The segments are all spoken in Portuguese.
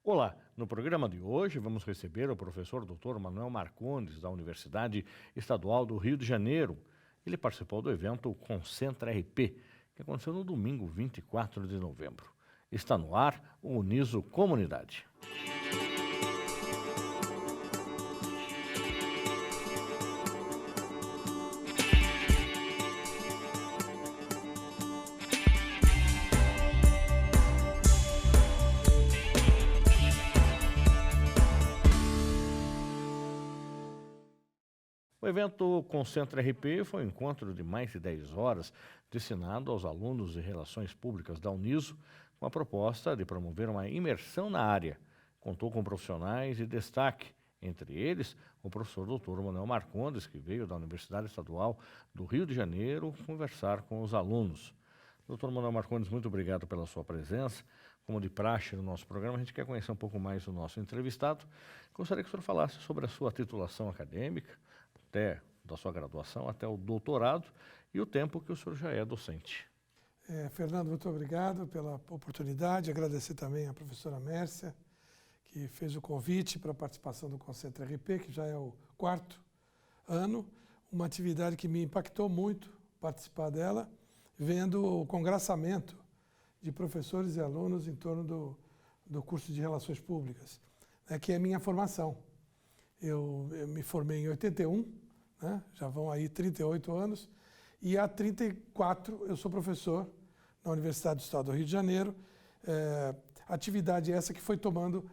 Olá, no programa de hoje vamos receber o professor Dr. Manuel Marcondes, da Universidade Estadual do Rio de Janeiro. Ele participou do evento Concentra RP, que aconteceu no domingo 24 de novembro. Está no ar o Uniso Comunidade. O evento Concentra RP foi um encontro de mais de 10 horas destinado aos alunos de Relações Públicas da Uniso, com a proposta de promover uma imersão na área. Contou com profissionais de destaque, entre eles o professor Dr. Manuel Marcondes, que veio da Universidade Estadual do Rio de Janeiro conversar com os alunos. Dr. Manuel Marcondes, muito obrigado pela sua presença. Como de praxe no nosso programa, a gente quer conhecer um pouco mais do nosso entrevistado. Gostaria que o senhor falasse sobre a sua titulação acadêmica, até da sua graduação até o doutorado, e o tempo que o senhor já é docente. Fernando, muito obrigado pela oportunidade. Agradecer também à professora Mércia, que fez o convite para a participação do Concentra RP, que já é o 4º ano, uma atividade que me impactou muito participar dela, vendo o congraçamento de professores e alunos em torno do curso de Relações Públicas, que é a minha formação. Eu me formei em 81, né? Já vão aí 38 anos, e há 34 eu sou professor na Universidade do Estado do Rio de Janeiro. Atividade essa que foi tomando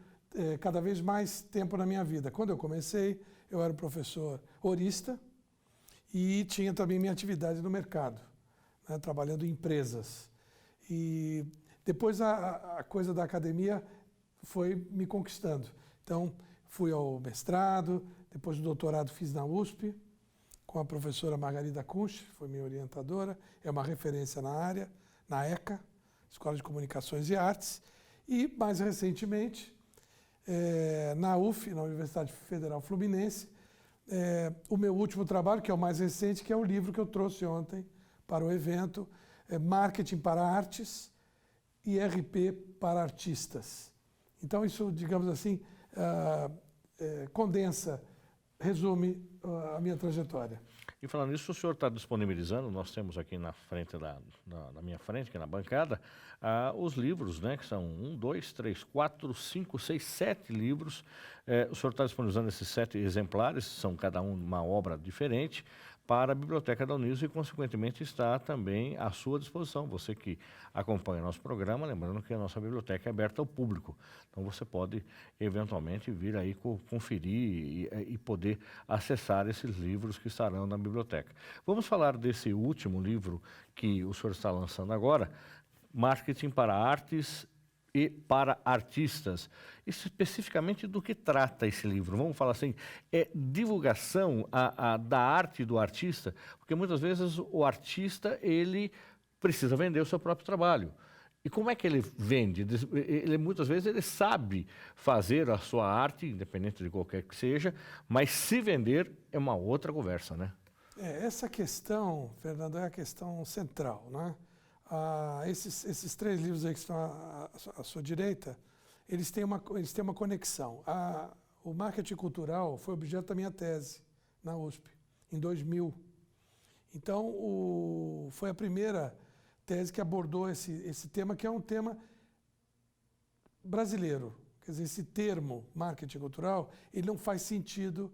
cada vez mais tempo na minha vida. Quando eu comecei, eu era professor horista e tinha também minha atividade no mercado, né? Trabalhando em empresas. E depois a coisa da academia foi me conquistando. Então, fui ao mestrado, depois o doutorado fiz na USP, com a professora Margarida Kunsch, foi minha orientadora, é uma referência na área, na ECA, Escola de Comunicações e Artes, e mais recentemente, na UF, na Universidade Federal Fluminense, o meu último trabalho, que é o mais recente, que é o livro que eu trouxe ontem para o evento, Marketing para Artes e RP para Artistas. Então, isso, digamos assim, condensa, resume a minha trajetória. E falando nisso, o senhor está disponibilizando, nós temos aqui na frente na minha frente, aqui na bancada, os livros, né, que são 1, 2, 3, 4, 5, 6, 7 livros. O senhor está disponibilizando esses 7 exemplares, são cada um uma obra diferente, para a Biblioteca da Uniso e, consequentemente, está também à sua disposição. Você que acompanha o nosso programa, lembrando que a nossa biblioteca é aberta ao público. Então, você pode, eventualmente, vir aí conferir e poder acessar esses livros que estarão na biblioteca. Vamos falar desse último livro que o senhor está lançando agora, Marketing para Artes e para Artistas. Especificamente do que trata esse livro? Vamos falar assim, é divulgação da arte do artista, porque muitas vezes o artista, ele precisa vender o seu próprio trabalho. E como é que ele vende? Muitas vezes ele sabe fazer a sua arte, independente de qualquer que seja, mas se vender é uma outra conversa, né? Essa questão, Fernando, é a questão central, né? Esses 3 livros aí que estão à sua direita, eles têm uma conexão. O marketing cultural foi objeto da minha tese na USP, em 2000. Então, foi a primeira tese que abordou esse tema, que é um tema brasileiro. Quer dizer, esse termo, marketing cultural, ele não faz sentido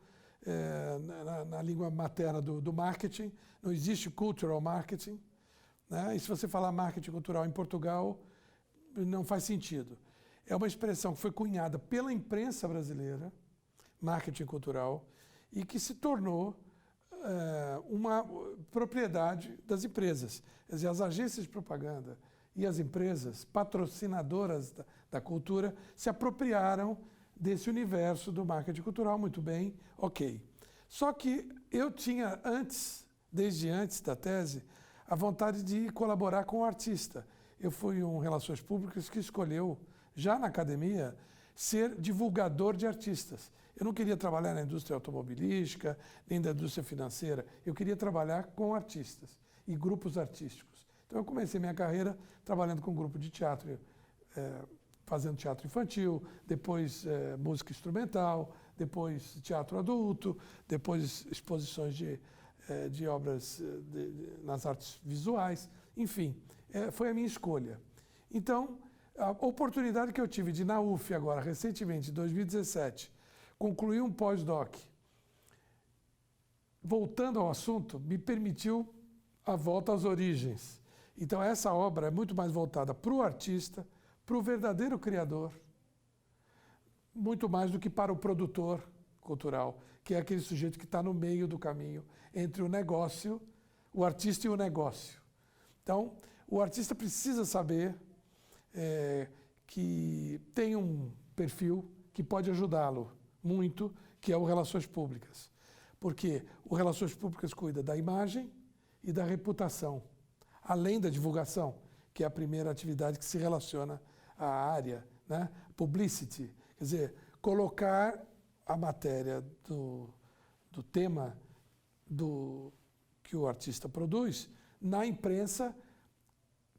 na língua materna do marketing. Não existe cultural marketing, né? E se você falar marketing cultural em Portugal, não faz sentido. É uma expressão que foi cunhada pela imprensa brasileira, marketing cultural, e que se tornou uma propriedade das empresas. Quer dizer, as agências de propaganda e as empresas patrocinadoras da cultura se apropriaram desse universo do marketing cultural, muito bem, ok. Só que eu tinha desde antes da tese, a vontade de colaborar com o artista. Eu fui um Relações Públicas que escolheu, já na academia, ser divulgador de artistas. Eu não queria trabalhar na indústria automobilística, nem da indústria financeira. Eu queria trabalhar com artistas e grupos artísticos. Então, eu comecei minha carreira trabalhando com um grupo de teatro fazendo teatro infantil, depois música instrumental, depois teatro adulto, depois exposições de obras nas artes visuais, enfim, foi a minha escolha. Então, a oportunidade que eu tive de, na UF agora, recentemente, em 2017, concluir um pós-doc, voltando ao assunto, me permitiu a volta às origens. Então, essa obra é muito mais voltada para o artista, para o verdadeiro criador, muito mais do que para o produtor cultural, que é aquele sujeito que está no meio do caminho entre o negócio, o artista e o negócio. Então, o artista precisa saber que tem um perfil que pode ajudá-lo muito, que é o Relações Públicas. Porque o Relações Públicas cuida da imagem e da reputação, além da divulgação, que é a primeira atividade que se relaciona à área, né? Publicity, quer dizer, colocar a matéria do tema que o artista produz na imprensa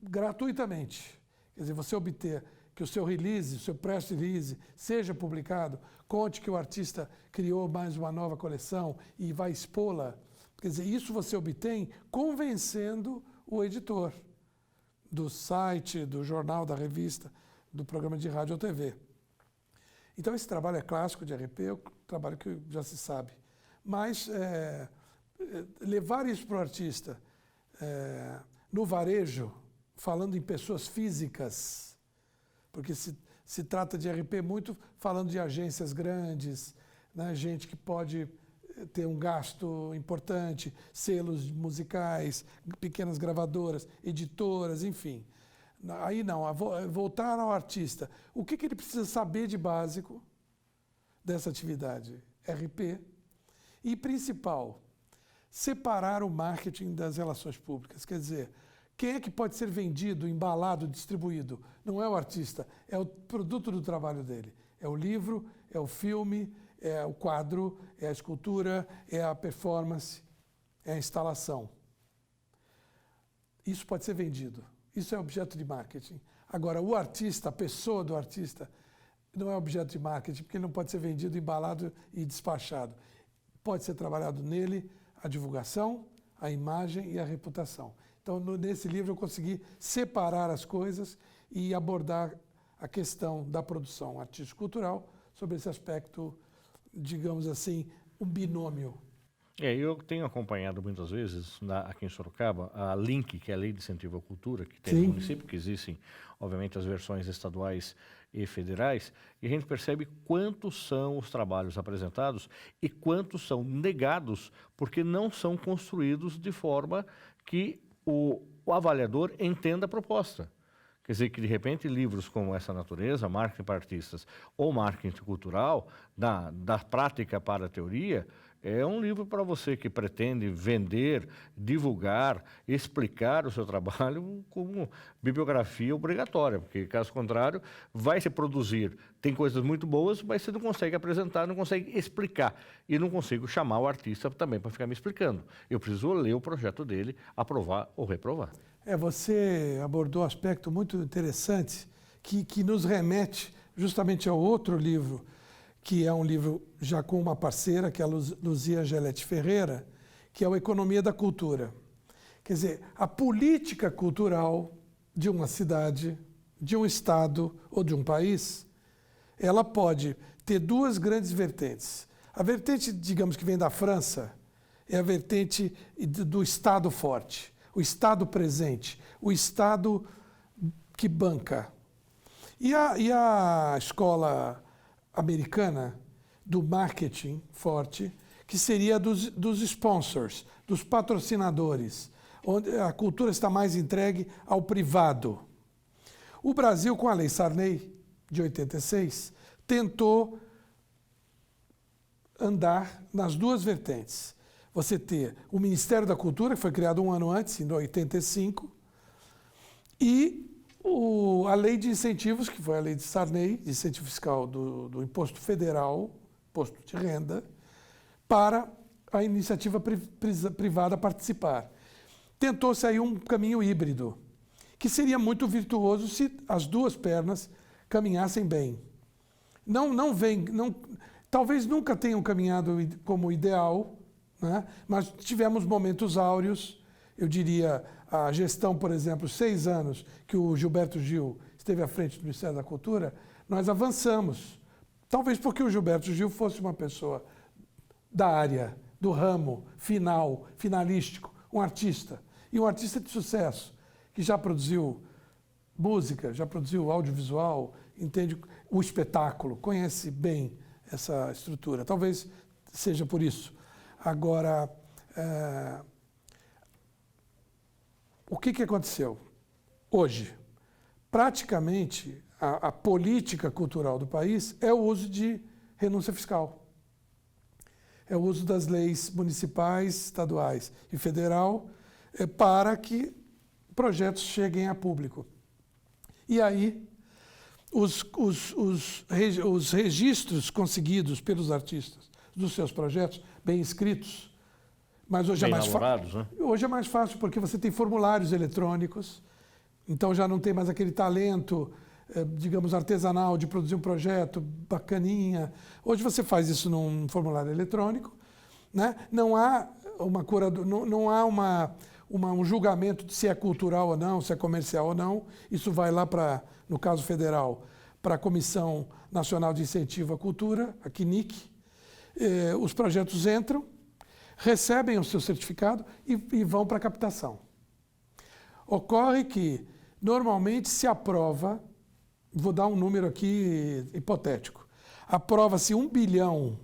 gratuitamente. Quer dizer, você obter que o seu release, o seu press release seja publicado, conte que o artista criou mais uma nova coleção e vai expô-la. Quer dizer, isso você obtém convencendo o editor do site, do jornal, da revista, do programa de rádio ou TV. Então, esse trabalho é clássico de RP, é um trabalho que já se sabe. Mas levar isso para o artista no varejo, falando em pessoas físicas, porque se trata de RP muito falando de agências grandes, né, gente que pode ter um gasto importante, selos musicais, pequenas gravadoras, editoras, enfim. Aí não, voltar ao artista. O que ele precisa saber de básico dessa atividade? RP. E principal, separar o marketing das relações públicas. Quer dizer, quem é que pode ser vendido, embalado, distribuído? Não é o artista, é o produto do trabalho dele. É o livro, é o filme, é o quadro, é a escultura, é a performance, é a instalação. Isso pode ser vendido. Isso é objeto de marketing. Agora, o artista, a pessoa do artista, não é objeto de marketing, porque ele não pode ser vendido, embalado e despachado. Pode ser trabalhado nele a divulgação, a imagem e a reputação. Então, nesse livro eu consegui separar as coisas e abordar a questão da produção artístico-cultural sobre esse aspecto, digamos assim, um binômio. Eu tenho acompanhado muitas vezes aqui em Sorocaba a LINC, que é a Lei de Incentivo à Cultura, que tem no município, que existem, obviamente, as versões estaduais e federais, e a gente percebe quantos são os trabalhos apresentados e quantos são negados porque não são construídos de forma que o avaliador entenda a proposta. Quer dizer, que de repente livros como essa natureza, Marketing para Artistas ou Marketing Cultural, da prática para a teoria, é um livro para você que pretende vender, divulgar, explicar o seu trabalho como bibliografia obrigatória, porque, caso contrário, vai se produzir. Tem coisas muito boas, mas você não consegue apresentar, não consegue explicar. E não consigo chamar o artista também para ficar me explicando. Eu preciso ler o projeto dele, aprovar ou reprovar. Você abordou um aspecto muito interessante que nos remete justamente ao outro livro, que é um livro já com uma parceira, que é a Luzia Angelete Ferreira, que é o Economia da Cultura. Quer dizer, a política cultural de uma cidade, de um estado ou de um país, ela pode ter duas grandes vertentes. A vertente, digamos, que vem da França, é a vertente do Estado forte, o Estado presente, o Estado que banca. E a escola americana do marketing forte, que seria dos sponsors, dos patrocinadores, onde a cultura está mais entregue ao privado. O Brasil, com a Lei Sarney, de 86, tentou andar nas duas vertentes. Você ter o Ministério da Cultura, que foi criado um ano antes, em 85, e a lei de incentivos, que foi a lei de Sarney, de incentivo fiscal do imposto federal, imposto de renda, para a iniciativa privada participar. Tentou-se aí um caminho híbrido, que seria muito virtuoso se as duas pernas caminhassem bem. Talvez nunca tenham caminhado como ideal, né? Mas tivemos momentos áureos. Eu diria, a gestão, por exemplo, 6 anos que o Gilberto Gil esteve à frente do Ministério da Cultura, nós avançamos. Talvez porque o Gilberto Gil fosse uma pessoa da área, do ramo finalístico, um artista. E um artista de sucesso, que já produziu música, já produziu audiovisual, entende o espetáculo, conhece bem essa estrutura. Talvez seja por isso. Agora, o que aconteceu? Hoje, praticamente, a política cultural do país é o uso de renúncia fiscal. É o uso das leis municipais, estaduais e federal para que projetos cheguem a público. E aí, os registros conseguidos pelos artistas dos seus projetos, bem escritos, mas hoje bem é mais elaborados, né? Hoje é mais fácil porque você tem formulários eletrônicos, então já não tem mais aquele talento, digamos, artesanal de produzir um projeto bacaninha. Hoje você faz isso num formulário eletrônico, né? Não há não há um julgamento de se é cultural ou não, se é comercial ou não. Isso vai lá para, no caso federal, para a Comissão Nacional de Incentivo à Cultura, a CNIC. Os projetos entram, recebem o seu certificado e vão para a captação. Ocorre que, normalmente, se aprova, vou dar um número aqui hipotético, aprova-se 1 bilhão,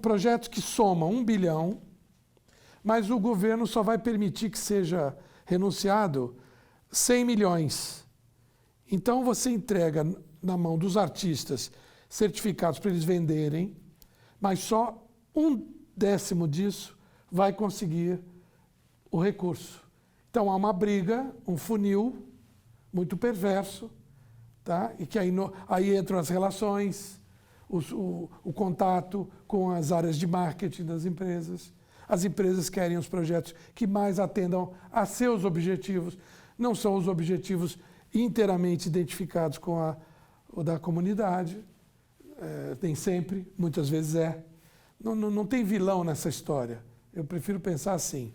projetos que somam 1 bilhão, mas o governo só vai permitir que seja renunciado 100 milhões. Então, você entrega na mão dos artistas certificados para eles venderem, mas só 1/10 disso vai conseguir o recurso. Então, há uma briga, um funil muito perverso, tá? E que aí entram as relações, o contato com as áreas de marketing das empresas. As empresas querem os projetos que mais atendam a seus objetivos. Não são os objetivos inteiramente identificados com o da comunidade. Nem sempre, muitas vezes é. Não tem vilão nessa história. Eu prefiro pensar assim.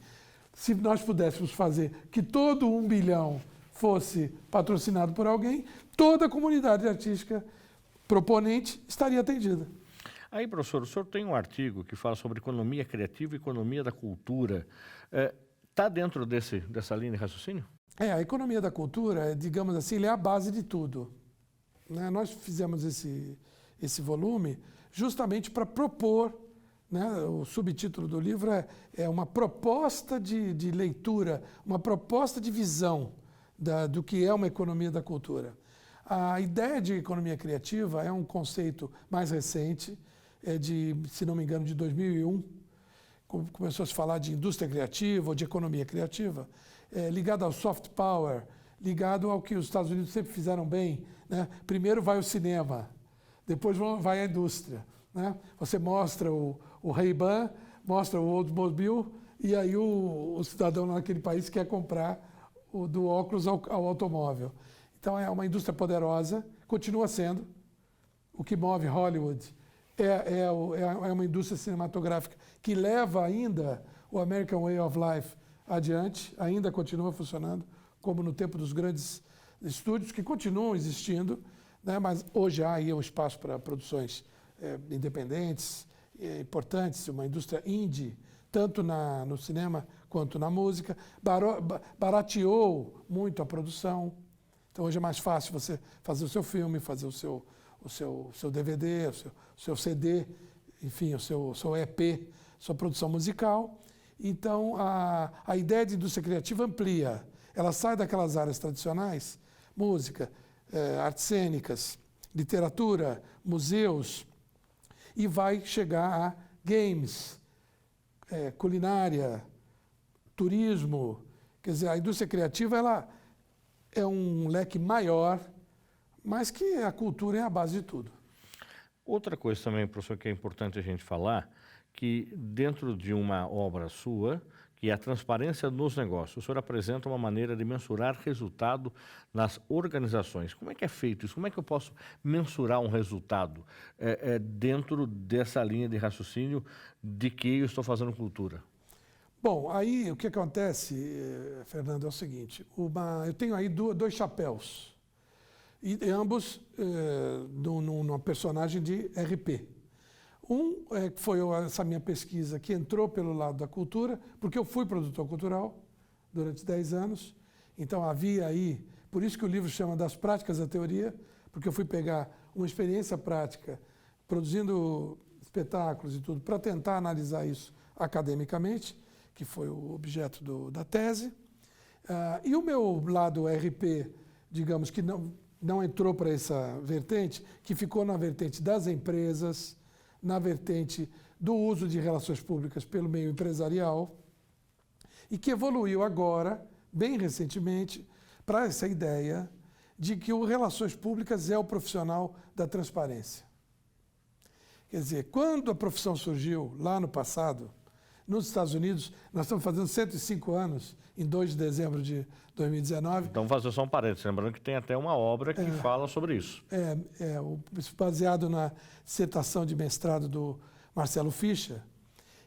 Se nós pudéssemos fazer que todo 1 bilhão fosse patrocinado por alguém, toda a comunidade artística proponente estaria atendida. Aí, professor, o senhor tem um artigo que fala sobre economia criativa e economia da cultura. Está dentro dessa linha de raciocínio? A economia da cultura, digamos assim, ele é a base de tudo, né? Nós fizemos esse volume justamente para propor, né? O subtítulo do livro é uma proposta de leitura, uma proposta de visão do que é uma economia da cultura. A ideia de economia criativa é um conceito mais recente, se não me engano, de 2001, começou a se falar de indústria criativa ou de economia criativa, ligado ao soft power, ligado ao que os Estados Unidos sempre fizeram bem, né? Primeiro vai o cinema, depois vai a indústria, né? Você mostra o Ray-Ban, mostra o Oldsmobile, e aí o cidadão naquele país quer comprar do óculos ao automóvel. Então é uma indústria poderosa, continua sendo. O que move Hollywood é uma indústria cinematográfica que leva ainda o American Way of Life adiante, ainda continua funcionando, como no tempo dos grandes estúdios, que continuam existindo, né? Mas hoje há aí um espaço para produções independentes, importantes, uma indústria indie, tanto no cinema quanto na música, barateou muito a produção. Então hoje é mais fácil você fazer o seu filme, fazer o seu DVD, o seu CD, enfim, o seu EP, sua produção musical. Então a ideia de indústria criativa amplia. Ela sai daquelas áreas tradicionais, música, artes cênicas, literatura, museus, e vai chegar a games, culinária, turismo. Quer dizer, a indústria criativa ela é um leque maior, mas que a cultura é a base de tudo. Outra coisa também, professor, que é importante a gente falar, que dentro de uma obra sua, que é a transparência nos negócios. O senhor apresenta uma maneira de mensurar resultado nas organizações. Como é que é feito isso? Como é que eu posso mensurar um resultado dentro dessa linha de raciocínio de que eu estou fazendo cultura? Bom, aí o que acontece, Fernando, é o seguinte, eu tenho aí dois chapéus, e ambos numa personagem de RP. Foi essa minha pesquisa que entrou pelo lado da cultura, porque eu fui produtor cultural durante 10 anos, então havia aí, por isso que o livro chama Das Práticas da Teoria, porque eu fui pegar uma experiência prática, produzindo espetáculos e tudo, para tentar analisar isso academicamente, que foi o objeto da tese. E o meu lado RP, digamos que não entrou para essa vertente, que ficou na vertente das empresas, na vertente do uso de relações públicas pelo meio empresarial, e que evoluiu agora, bem recentemente, para essa ideia de que o relações públicas é o profissional da transparência. Quer dizer, quando a profissão surgiu lá no passado, nos Estados Unidos, nós estamos fazendo 105 anos, em 2 de dezembro de 2019. Então, fazer só um parênteses, lembrando que tem até uma obra que fala sobre isso. Baseado na dissertação de mestrado do Marcelo Fischer,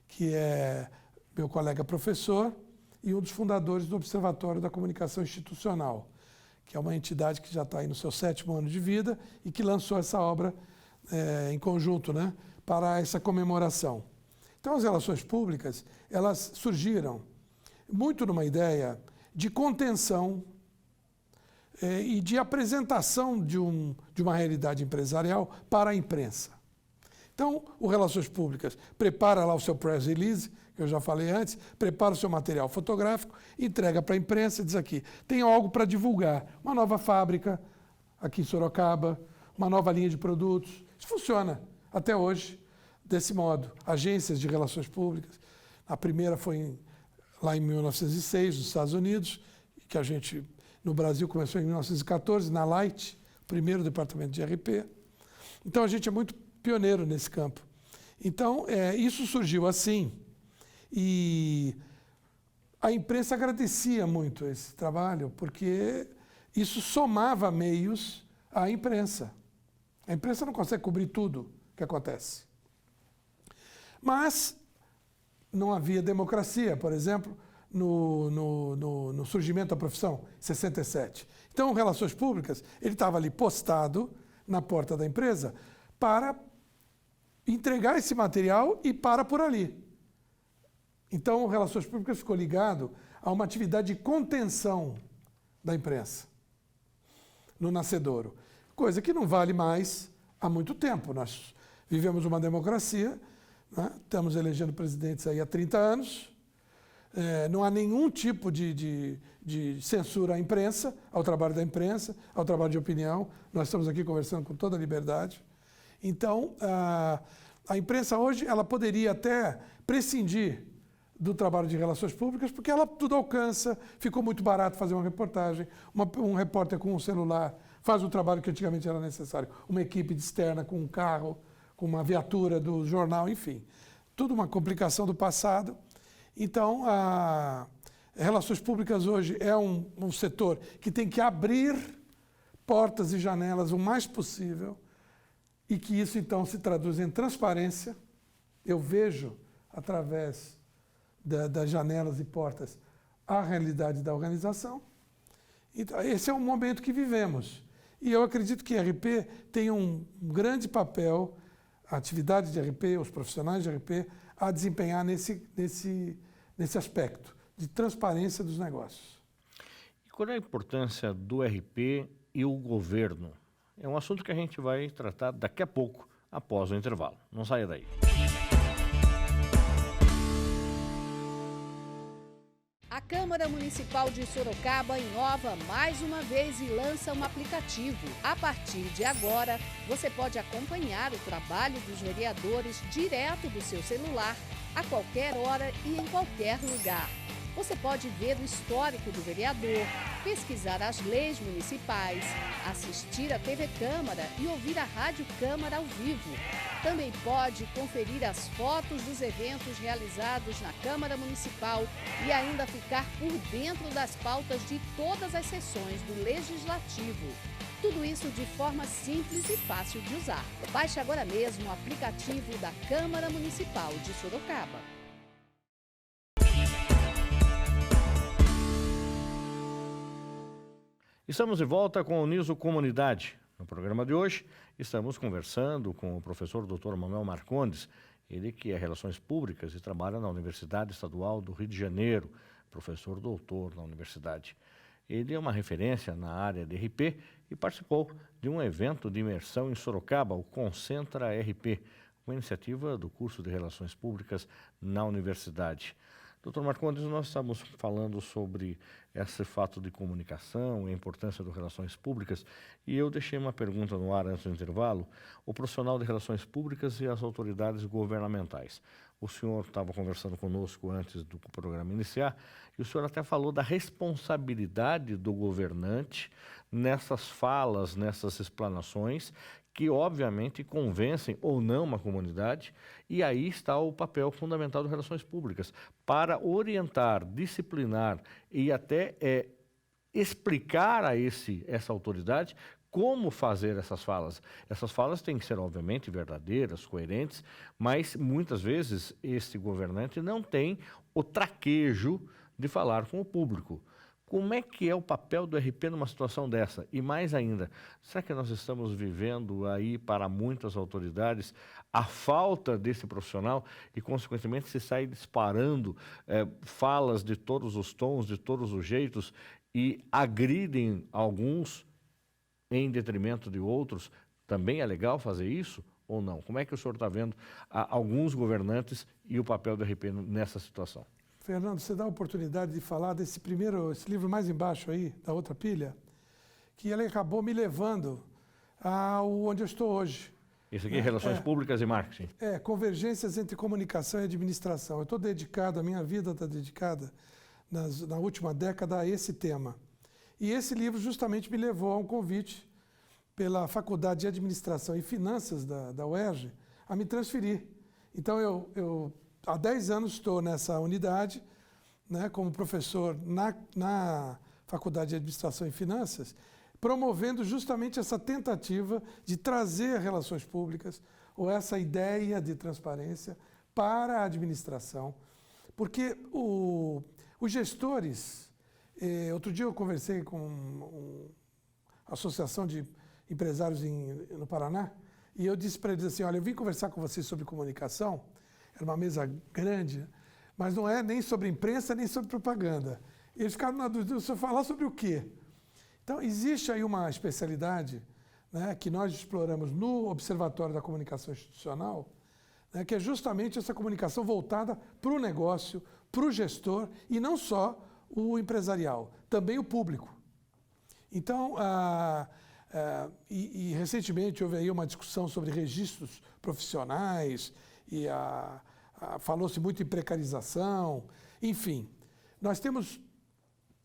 que é meu colega professor e um dos fundadores do Observatório da Comunicação Institucional, que é uma entidade que já está aí no seu 7º ano de vida e que lançou essa obra em conjunto, né, para essa comemoração. Então, as relações públicas, elas surgiram muito numa ideia de contenção e de apresentação de uma realidade empresarial para a imprensa. Então, o Relações Públicas prepara lá o seu press release, que eu já falei antes, prepara o seu material fotográfico, entrega para a imprensa e diz aqui, tem algo para divulgar, uma nova fábrica aqui em Sorocaba, uma nova linha de produtos. Isso funciona até hoje. Desse modo, agências de relações públicas. A primeira foi lá em 1906, nos Estados Unidos, que a gente, no Brasil, começou em 1914, na Light, primeiro departamento de RP. Então, a gente é muito pioneiro nesse campo. Então, isso surgiu assim, e a imprensa agradecia muito esse trabalho, porque isso somava meios à imprensa. A imprensa não consegue cobrir tudo o que acontece. Mas não havia democracia, por exemplo, no surgimento da profissão, em 67. Então, Relações Públicas, ele estava ali postado na porta da empresa para entregar esse material e para por ali. Então, Relações Públicas ficou ligado a uma atividade de contenção da imprensa no nascedouro, coisa que não vale mais há muito tempo. Nós vivemos uma democracia, né? Estamos elegendo presidentes aí há 30 anos, não há nenhum tipo de censura à imprensa, ao trabalho da imprensa, ao trabalho de opinião. Nós estamos aqui conversando com toda a liberdade. Então, a imprensa hoje ela poderia até prescindir do trabalho de relações públicas, porque ela tudo alcança, ficou muito barato fazer uma reportagem, um repórter com um celular faz o trabalho que antigamente era necessário, uma equipe externa com um carro, com uma viatura do jornal, enfim. Tudo uma complicação do passado. Então, relações públicas hoje é um setor que tem que abrir portas e janelas o mais possível e que isso, então, se traduz em transparência. Eu vejo, através das janelas e portas, a realidade da organização. Então, esse é o momento que vivemos. E eu acredito que a RP tem um grande papel, a atividade de RP, os profissionais de RP, a desempenhar nesse aspecto de transparência dos negócios. E qual é a importância do RP e o governo? É um assunto que a gente vai tratar daqui a pouco, após o intervalo. Não saia daí. A Câmara Municipal de Sorocaba inova mais uma vez e lança um aplicativo. A partir de agora, você pode acompanhar o trabalho dos vereadores direto do seu celular, a qualquer hora e em qualquer lugar. Você pode ver o histórico do vereador, pesquisar as leis municipais, assistir à TV Câmara e ouvir a Rádio Câmara ao vivo. Também pode conferir as fotos dos eventos realizados na Câmara Municipal e ainda ficar por dentro das pautas de todas as sessões do Legislativo. Tudo isso de forma simples e fácil de usar. Baixe agora mesmo o aplicativo da Câmara Municipal de Sorocaba. Estamos de volta com o Niso Comunidade. No programa de hoje, estamos conversando com o professor Dr. Manuel Marcondes, ele que é Relações Públicas e trabalha na Universidade Estadual do Rio de Janeiro, professor doutor na universidade. Ele é uma referência na área de RP e participou de um evento de imersão em Sorocaba, o Concentra RP, uma iniciativa do curso de Relações Públicas na universidade. Doutor Marcondes, nós estamos falando sobre esse fato de comunicação e a importância das relações públicas e eu deixei uma pergunta no ar antes do intervalo, o profissional de relações públicas e as autoridades governamentais. O senhor estava conversando conosco antes do programa iniciar e o senhor até falou da responsabilidade do governante nessas falas, nessas explanações, que obviamente convencem ou não uma comunidade, e aí está o papel fundamental das relações públicas, para orientar, disciplinar e até explicar a essa autoridade como fazer essas falas. Essas falas têm que ser, obviamente, verdadeiras, coerentes, mas muitas vezes este governante não tem o traquejo de falar com o público. Como é que é o papel do RP numa situação dessa? E mais ainda, será que nós estamos vivendo aí para muitas autoridades a falta desse profissional e, consequentemente, se sai disparando falas de todos os tons, de todos os jeitos e agridem alguns em detrimento de outros? Também é legal fazer isso ou não? Como é que o senhor está vendo alguns governantes e o papel do RP nessa situação? Fernando, você dá a oportunidade de falar esse livro mais embaixo aí, da outra pilha, que ele acabou me levando onde eu estou hoje. Esse aqui é Relações Públicas e Marketing. Convergências entre comunicação e administração. Eu estou dedicado, a minha vida está dedicada, na última década, a esse tema. E esse livro justamente me levou a um convite pela Faculdade de Administração e Finanças da UERJ a me transferir. Então, eu há 10 anos estou nessa unidade, né, como professor na Faculdade de Administração e Finanças, promovendo justamente essa tentativa de trazer relações públicas ou essa ideia de transparência para a administração. Porque os gestores... outro dia eu conversei com uma associação de empresários no Paraná e eu disse para eles assim, olha, eu vim conversar com vocês sobre comunicação. Era uma mesa grande, mas não é nem sobre imprensa, nem sobre propaganda. Eles ficaram na dúvida, você falar sobre o quê? Então, existe aí uma especialidade, né, que nós exploramos no Observatório da Comunicação Institucional, né, que é justamente essa comunicação voltada para o negócio, para o gestor, e não só o empresarial, também o público. Então, recentemente houve aí uma discussão sobre registros profissionais, e falou-se muito em precarização, enfim. Nós temos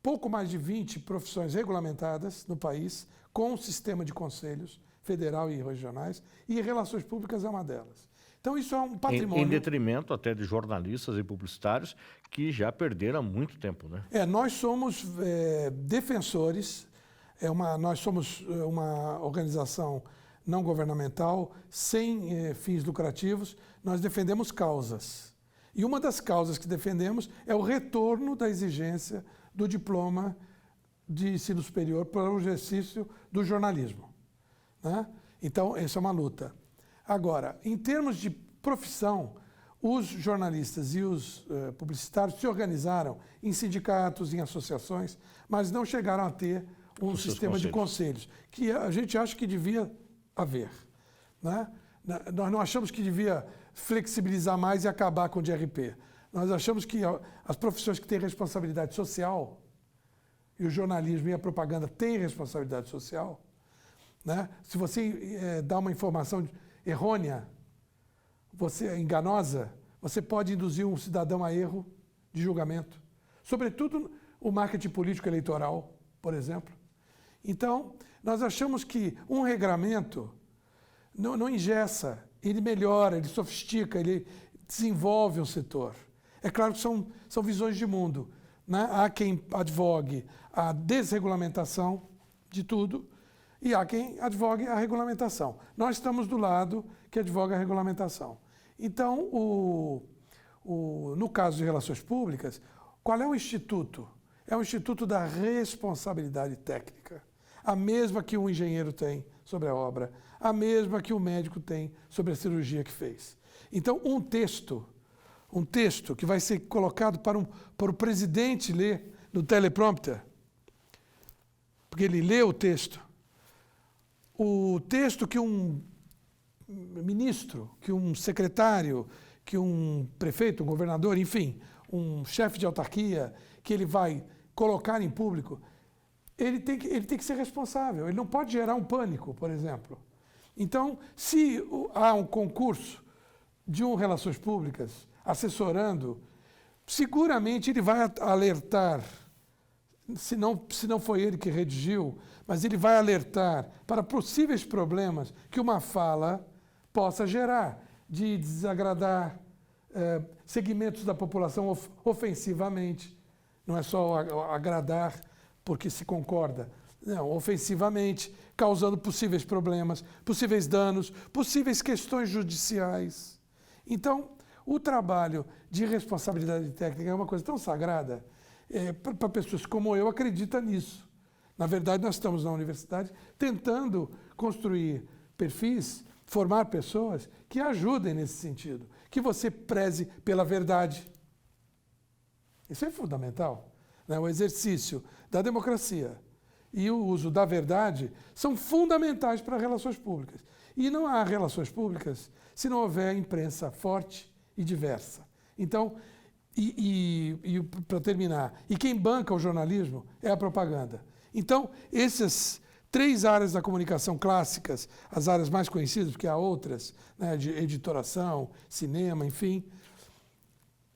pouco mais de 20 profissões regulamentadas no país, com um sistema de conselhos federal e regionais, e relações públicas é uma delas. Então isso é um patrimônio... Em detrimento até de jornalistas e publicitários que já perderam há muito tempo, né? Nós somos defensores, nós somos uma organização não governamental, sem fins lucrativos, nós defendemos causas. E uma das causas que defendemos é o retorno da exigência do diploma de ensino superior para o exercício do jornalismo, né? Então, essa é uma luta. Agora, em termos de profissão, os jornalistas e os publicitários se organizaram em sindicatos, em associações, mas não chegaram a ter um sistema de conselhos, que a gente acha que devia haver, né? Nós não achamos que devia flexibilizar mais e acabar com o DRP. Nós achamos que as profissões que têm responsabilidade social, e o jornalismo e a propaganda têm responsabilidade social, né? Se você dá uma informação errônea, enganosa, você pode induzir um cidadão a erro de julgamento. sobretudo o marketing político eleitoral, por exemplo. Então, nós achamos que um regramento não engessa, ele melhora, ele sofistica, ele desenvolve um setor. É claro que são visões de mundo, né? Há quem advogue a desregulamentação de tudo e há quem advogue a regulamentação. Nós estamos do lado que advoga a regulamentação. Então, no caso de relações públicas, qual é o instituto? É o instituto da responsabilidade técnica, a mesma que o engenheiro tem sobre a obra, a mesma que o médico tem sobre a cirurgia que fez. Então, um texto que vai ser colocado para o presidente ler no teleprompter, porque ele lê o texto que um ministro, que um secretário, que um prefeito, um governador, enfim, um chefe de autarquia, que ele vai colocar em público, ele tem que ser responsável, ele não pode gerar um pânico, por exemplo. Então, se há um concurso de relações públicas assessorando, seguramente ele vai alertar, se não foi ele que redigiu, mas ele vai alertar para possíveis problemas que uma fala possa gerar, de desagradar segmentos da população ofensivamente. Não é só agradar porque se concorda, não, ofensivamente, causando possíveis problemas, possíveis danos, possíveis questões judiciais. Então, o trabalho de responsabilidade técnica é uma coisa tão sagrada, para pessoas como eu acreditam nisso. Na verdade, nós estamos na universidade tentando construir perfis, formar pessoas que ajudem nesse sentido, que você preze pela verdade. Isso é fundamental, né? O exercício da democracia e o uso da verdade são fundamentais para relações públicas. E não há relações públicas se não houver imprensa forte e diversa. Então, para terminar, quem banca o jornalismo é a propaganda. Então, essas 3 áreas da comunicação clássicas, as áreas mais conhecidas, porque há outras, né, de editoração, cinema, enfim,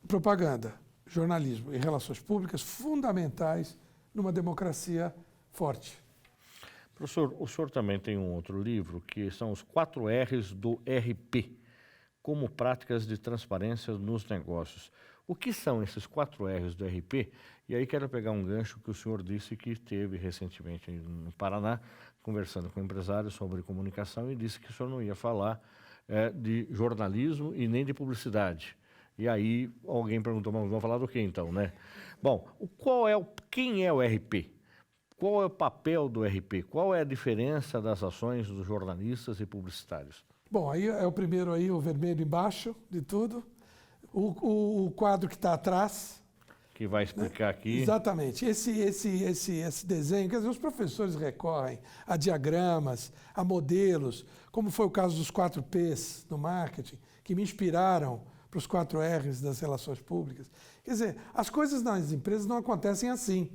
propaganda, jornalismo e relações públicas fundamentais numa democracia forte. Professor, o senhor também tem um outro livro que são os 4 R's do RP, como práticas de transparência nos negócios. O que são esses 4 R's do RP? E aí quero pegar um gancho que o senhor disse que esteve recentemente no Paraná, conversando com empresários sobre comunicação, e disse que o senhor não ia falar de jornalismo e nem de publicidade. E aí alguém perguntou, mas vamos falar do que então, né? Bom, quem é o RP? Qual é o papel do RP? Qual é a diferença das ações dos jornalistas e publicitários? Bom, aí é o primeiro aí, o vermelho embaixo de tudo. O quadro que está atrás. Que vai explicar aqui. Exatamente. Esse desenho, quer dizer, os professores recorrem a diagramas, a modelos, como foi o caso dos 4 P's no marketing, que me inspiraram para os 4 R's das relações públicas. Quer dizer, as coisas nas empresas não acontecem assim.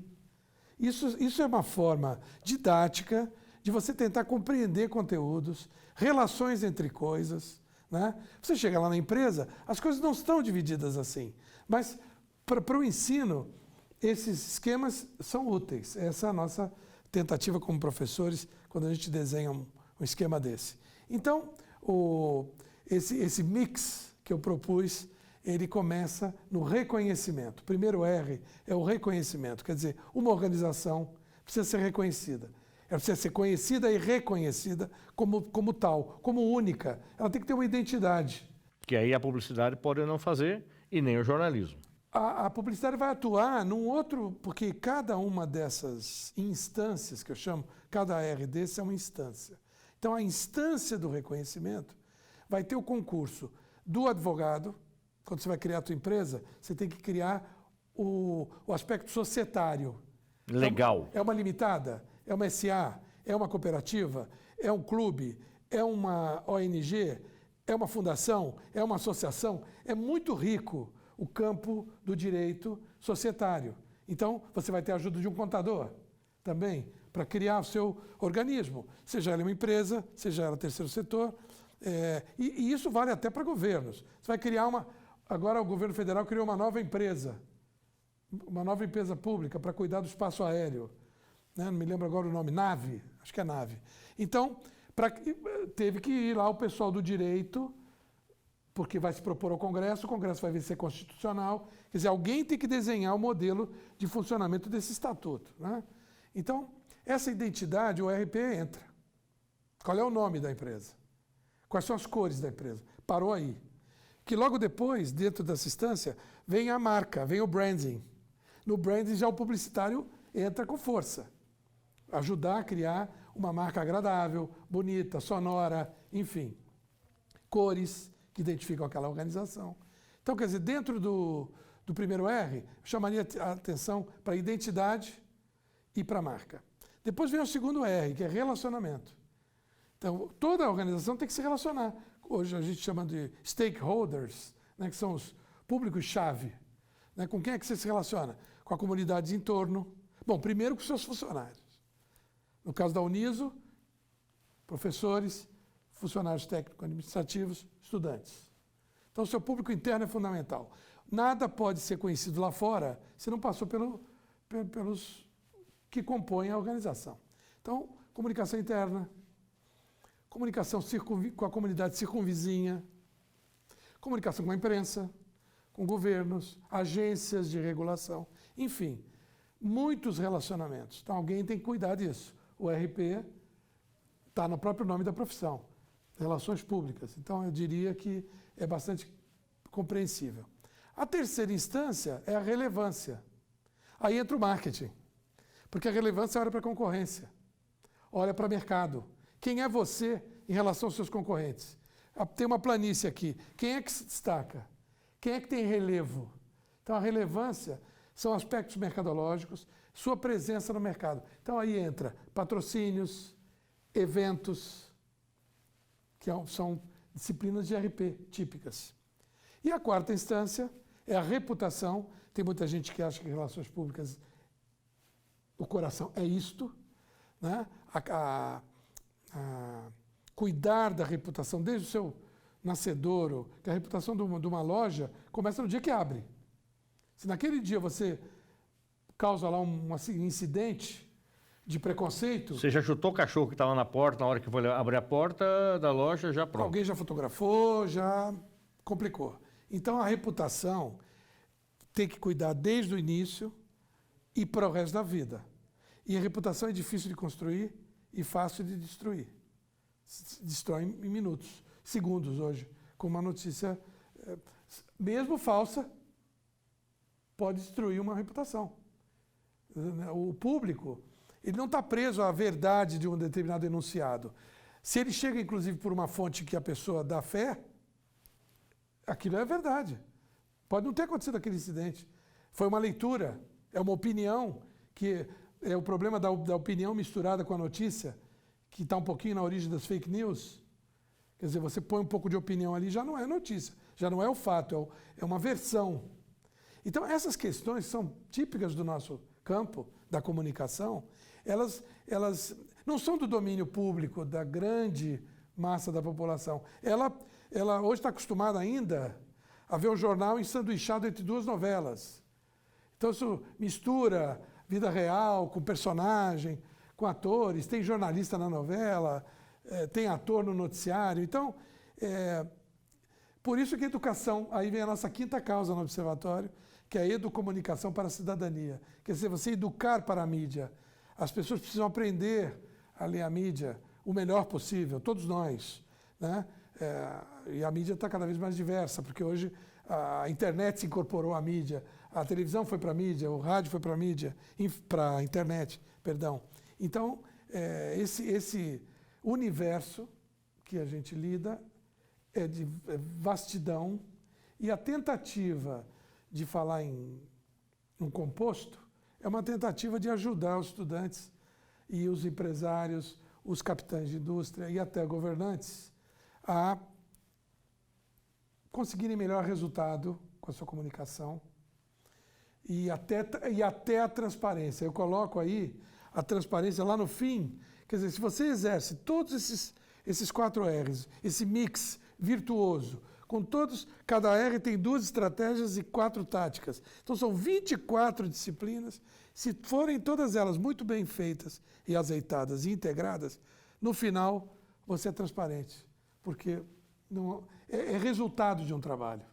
Isso é uma forma didática de você tentar compreender conteúdos, relações entre coisas, né? Você chega lá na empresa, as coisas não estão divididas assim. Mas, para o ensino, esses esquemas são úteis. Essa é a nossa tentativa como professores, quando a gente desenha um esquema desse. Então, esse mix que eu propus, ele começa no reconhecimento. O primeiro R é o reconhecimento, quer dizer, uma organização precisa ser reconhecida. Ela precisa ser conhecida e reconhecida como tal, como única. Ela tem que ter uma identidade. Que aí a publicidade pode não fazer e nem o jornalismo. A publicidade vai atuar num outro, porque cada uma dessas instâncias, que eu chamo, cada R desse é uma instância. Então, a instância do reconhecimento vai ter o concurso do advogado. Quando você vai criar a tua empresa, você tem que criar o aspecto societário. Legal. É uma limitada? É uma SA? É uma cooperativa? É um clube? É uma ONG? É uma fundação? É uma associação? É muito rico o campo do direito societário. Então, você vai ter a ajuda de um contador também, para criar o seu organismo, seja ela uma empresa, seja ela terceiro setor. E isso vale até para governos. Você vai criar agora o governo federal criou uma nova empresa, uma nova empresa pública para cuidar do espaço aéreo, né? Não me lembro agora o nome, Nave, acho que é Nave. Então, teve que ir lá o pessoal do direito, porque vai se propor ao Congresso, o Congresso vai ver se é constitucional. Quer dizer, alguém tem que desenhar o modelo de funcionamento desse estatuto, né? Então, essa identidade, o RP entra. Qual é o nome da empresa? Quais são as cores da empresa? Parou aí. Que logo depois, dentro dessa instância, vem a marca, vem o branding. No branding já o publicitário entra com força. Ajudar a criar uma marca agradável, bonita, sonora, enfim. Cores que identificam aquela organização. Então, quer dizer, dentro do primeiro R, eu chamaria a atenção para a identidade e para a marca. Depois vem o segundo R, que é relacionamento. Então, toda a organização tem que se relacionar. Hoje a gente chama de stakeholders, né, que são os públicos-chave. Né? Com quem é que você se relaciona? Com a comunidade em torno. Bom, primeiro com os seus funcionários. No caso da Uniso, professores, funcionários técnico-administrativos, estudantes. Então, o seu público interno é fundamental. Nada pode ser conhecido lá fora se não passou pelos que compõem a organização. Então, comunicação interna, comunicação com a comunidade circunvizinha, comunicação com a imprensa, com governos, agências de regulação, enfim, muitos relacionamentos. Então, alguém tem que cuidar disso. O RP está no próprio nome da profissão, relações públicas. Então, eu diria que é bastante compreensível. A terceira instância é a relevância. Aí entra o marketing, porque a relevância olha para a concorrência, olha para o mercado. Quem é você em relação aos seus concorrentes? Tem uma planície aqui. Quem é que se destaca? Quem é que tem relevo? Então, a relevância são aspectos mercadológicos, sua presença no mercado. Então, aí entra patrocínios, eventos, que são disciplinas de RP típicas. E a quarta instância é a reputação. Tem muita gente que acha que relações públicas, o coração é isto, né? Cuidar da reputação desde o seu nascedouro, que a reputação de uma loja começa no dia que abre. Se naquele dia você causa lá um incidente de preconceito... Você já chutou o cachorro que estava na porta, na hora que foi abrir a porta da loja, já pronto. Alguém já fotografou, já complicou. Então, a reputação tem que cuidar desde o início e para o resto da vida. E a reputação é difícil de construir e fácil de destruir. Se destrói em minutos, segundos hoje, com uma notícia, mesmo falsa, pode destruir uma reputação. O público, ele não está preso à verdade de um determinado enunciado. Se ele chega, inclusive, por uma fonte que a pessoa dá fé, aquilo é verdade. Pode não ter acontecido aquele incidente. Foi uma leitura, é uma opinião, que é o problema da opinião misturada com a notícia, que está um pouquinho na origem das fake news. Quer dizer, você põe um pouco de opinião ali, já não é notícia, já não é o fato, é uma versão. Então, essas questões são típicas do nosso campo, da comunicação, elas não são do domínio público, da grande massa da população. Ela hoje está acostumada ainda a ver um jornal ensanduichado entre duas novelas. Então, isso mistura vida real com personagem, com atores, tem jornalista na novela, tem ator no noticiário. Então, por isso que a educação, aí vem a nossa quinta causa no Observatório, que é a educomunicação para a cidadania. Quer dizer, você educar para a mídia. As pessoas precisam aprender a ler a mídia o melhor possível, todos nós, né? E a mídia está cada vez mais diversa, porque hoje a internet se incorporou à mídia, a televisão foi para a mídia, o rádio foi para a mídia, para a internet, perdão. Então, esse universo que a gente lida é de vastidão, e a tentativa de falar em um composto é uma tentativa de ajudar os estudantes e os empresários, os capitães de indústria e até governantes a conseguirem melhor resultado com a sua comunicação e até a transparência. Eu coloco aí a transparência lá no fim. Quer dizer, se você exerce todos esses 4 R's, esse mix virtuoso, Com todos, cada R tem 2 estratégias e 4 táticas. Então são 24 disciplinas. Se forem todas elas muito bem feitas e azeitadas e integradas, no final você é transparente, porque não, é resultado de um trabalho.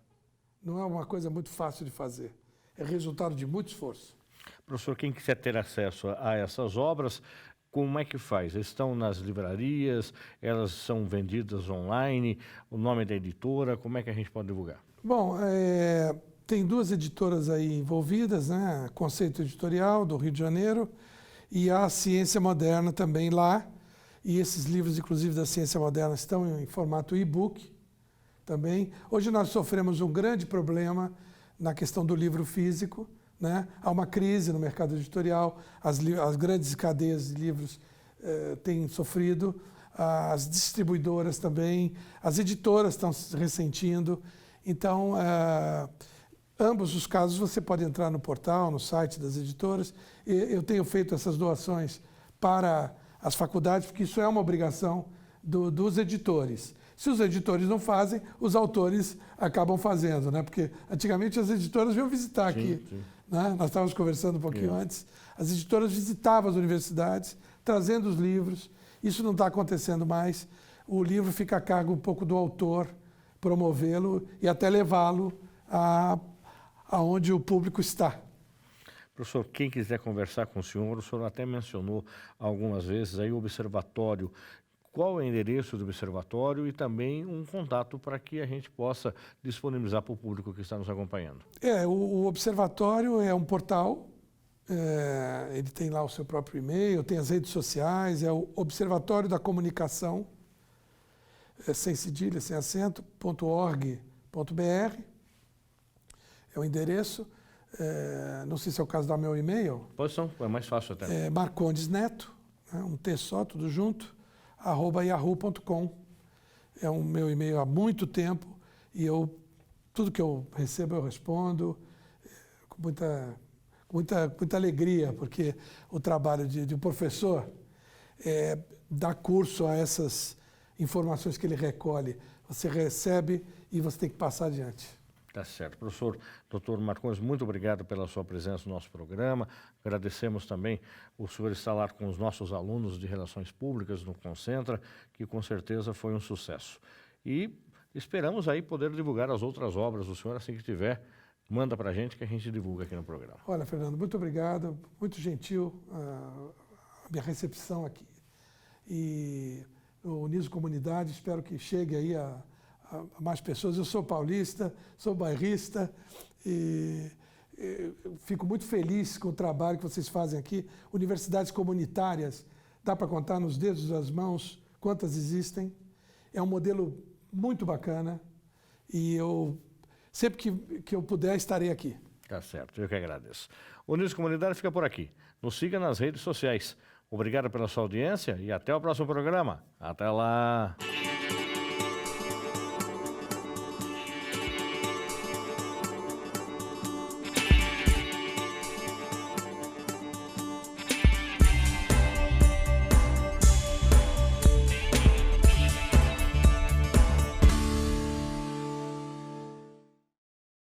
Não é uma coisa muito fácil de fazer. É resultado de muito esforço. Professor, quem quiser ter acesso a essas obras, como é que faz? Estão nas livrarias, elas são vendidas online, o nome da editora, como é que a gente pode divulgar? Bom, tem 2 editoras aí envolvidas, né? Conceito Editorial, do Rio de Janeiro, e a Ciência Moderna também lá. E esses livros, inclusive, da Ciência Moderna, estão em formato e-book também. Hoje nós sofremos um grande problema na questão do livro físico, né? Há uma crise no mercado editorial, as grandes cadeias de livros têm sofrido, as distribuidoras também, as editoras estão se ressentindo. Então, ambos os casos você pode entrar no portal, no site das editoras. Eu tenho feito essas doações para as faculdades, porque isso é uma obrigação dos editores. Se os editores não fazem, os autores acabam fazendo, né? Porque antigamente as editoras vinham visitar aqui. Sim. Né? Nós estávamos conversando um pouquinho antes. As editoras visitavam as universidades, trazendo os livros. Isso não está acontecendo mais. O livro fica a cargo um pouco do autor, promovê-lo e até levá-lo aonde o público está. Professor, quem quiser conversar com o senhor até mencionou algumas vezes aí o observatório. Qual é o endereço do observatório e também um contato para que a gente possa disponibilizar para o público que está nos acompanhando? O observatório é um portal, ele tem lá o seu próprio e-mail, tem as redes sociais, é o Observatório da Comunicação, sem cedilha, sem acento, .org.br, é o endereço. Não sei se é o caso do meu e-mail. Pois não, é mais fácil até. Marcondes Neto, né, um T só, tudo junto, @yahoo.com. É o meu e-mail há muito tempo e tudo que eu recebo eu respondo com muita alegria, porque o trabalho de um professor é dar curso a essas informações que ele recolhe. Você recebe e você tem que passar adiante. Tá certo. Professor Dr. Marcondes, muito obrigado pela sua presença no nosso programa. Agradecemos também o senhor estar lá com os nossos alunos de Relações Públicas no Concentra, que com certeza foi um sucesso. E esperamos aí poder divulgar as outras obras do senhor, assim que tiver, manda para a gente que a gente divulga aqui no programa. Olha, Fernando, muito obrigado, muito gentil a minha recepção aqui. E o Uniso Comunidade, espero que chegue aí a mais pessoas. Eu sou paulista, sou bairrista e fico muito feliz com o trabalho que vocês fazem aqui. Universidades comunitárias, dá para contar nos dedos das mãos quantas existem. É um modelo muito bacana e sempre que eu puder estarei aqui. Tá certo, eu que agradeço. O Uniso Comunidade fica por aqui. Nos siga nas redes sociais. Obrigado pela sua audiência e até o próximo programa. Até lá!